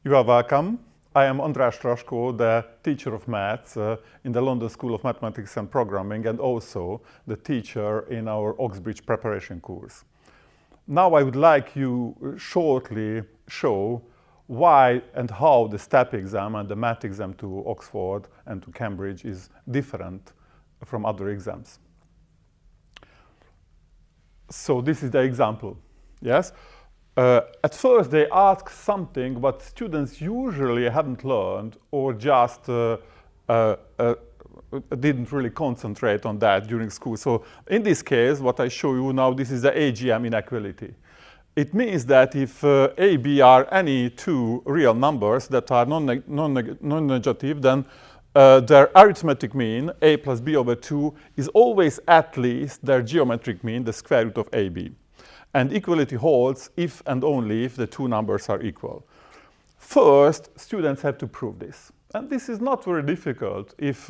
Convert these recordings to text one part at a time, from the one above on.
You are welcome. I am András Traskó, the teacher of maths in the London School of Mathematics and Programming, and also the teacher in our Oxbridge preparation course. Now I would like you shortly show why and how the STEP exam and the math exam to Oxford and to Cambridge is different from other exams. So this is the example, yes? At first they ask something what students usually haven't learned or just didn't really concentrate on that during school. So in this case, what I show you now, this is the AGM inequality. It means that if A, B are any two real numbers that are non-negative, then their arithmetic mean, A plus B over 2, is always at least their geometric mean, the square root of AB. And equality holds if and only if the two numbers are equal. First, students have to prove this. And this is not very difficult. If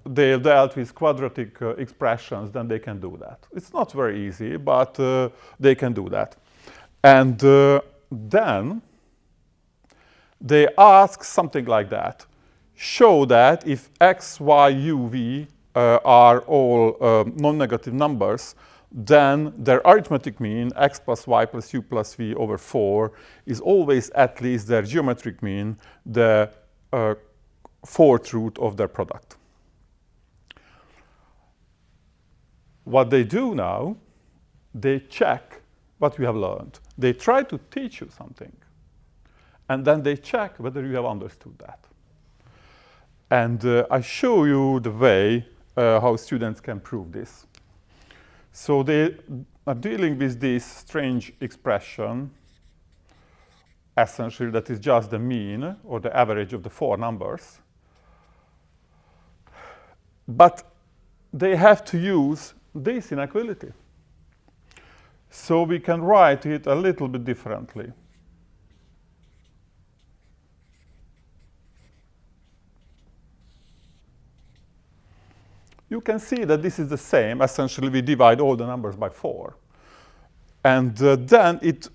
they dealt with quadratic expressions, then they can do that. It's not very easy, but they can do that. And then they ask something like that. Show that if x, y, u, v are all non-negative numbers, then their arithmetic mean, x plus y plus u plus v over 4, is always at least their geometric mean, the fourth root of their product. What they do now, they check what you have learned. They try to teach you something, and then they check whether you have understood that. And I show you the way how students can prove this. So they are dealing with this strange expression, essentially that is just the mean or the average of the four numbers. But they have to use this inequality. So we can write it a little bit differently. You can see that this is the same. Essentially, we divide all the numbers by 4. And then it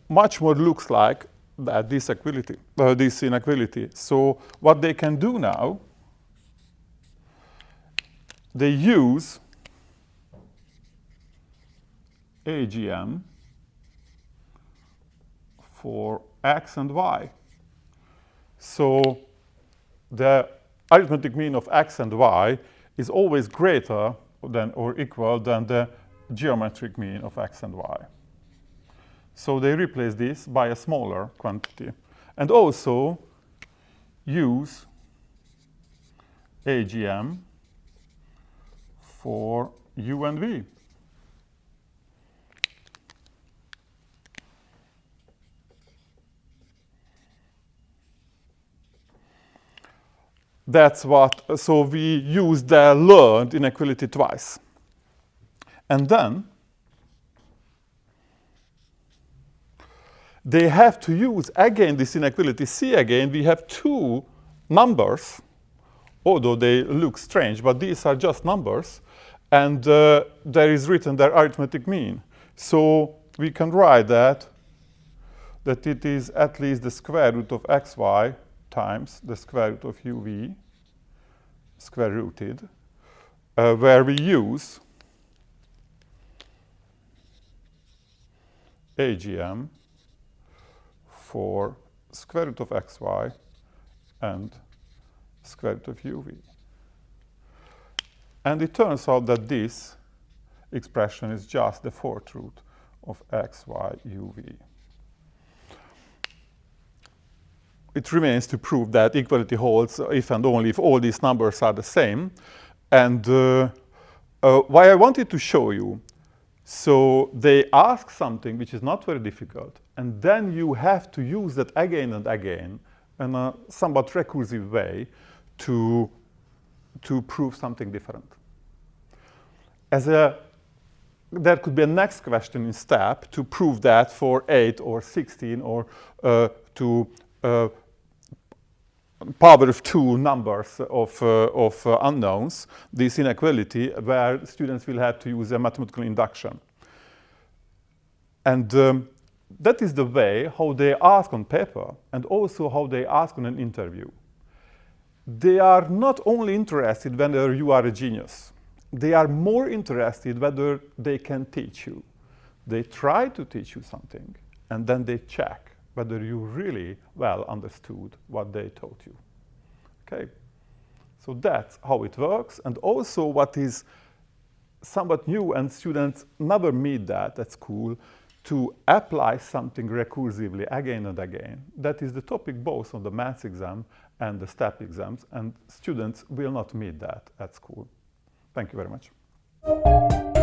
much more looks like that this inequality. So what they can do now, they use AGM for x and y. So the arithmetic mean of x and y is always greater than or equal than the geometric mean of x and y. So they replace this by a smaller quantity. And also use AGM for u and v. That's what, so we use the learned inequality twice. And then they have to use again this inequality. See again, we have two numbers, although they look strange, but these are just numbers. And there is written their arithmetic mean. So we can write that it is at least the square root of xy times the square root of uv, square rooted, where we use AGM for square root of xy and square root of uv. And it turns out that this expression is just the fourth root of xy uv. It remains to prove that equality holds if and only if all these numbers are the same. And why I wanted to show you, so they ask something which is not very difficult, and then you have to use that again and again in a somewhat recursive way to prove something different. There could be a next question in STEP to prove that for 8 or 16 or to power of 2 numbers of unknowns, this inequality, where students will have to use a mathematical induction. And that is the way how they ask on paper and also how they ask on an interview. They are not only interested whether you are a genius. They are more interested whether they can teach you. They try to teach you something, and then they check whether you really well understood what they taught you. Okay? So that's how it works. And also what is somewhat new, and students never meet that at school, to apply something recursively again and again. That is the topic both on the maths exam and the STEP exams, and students will not meet that at school. Thank you very much.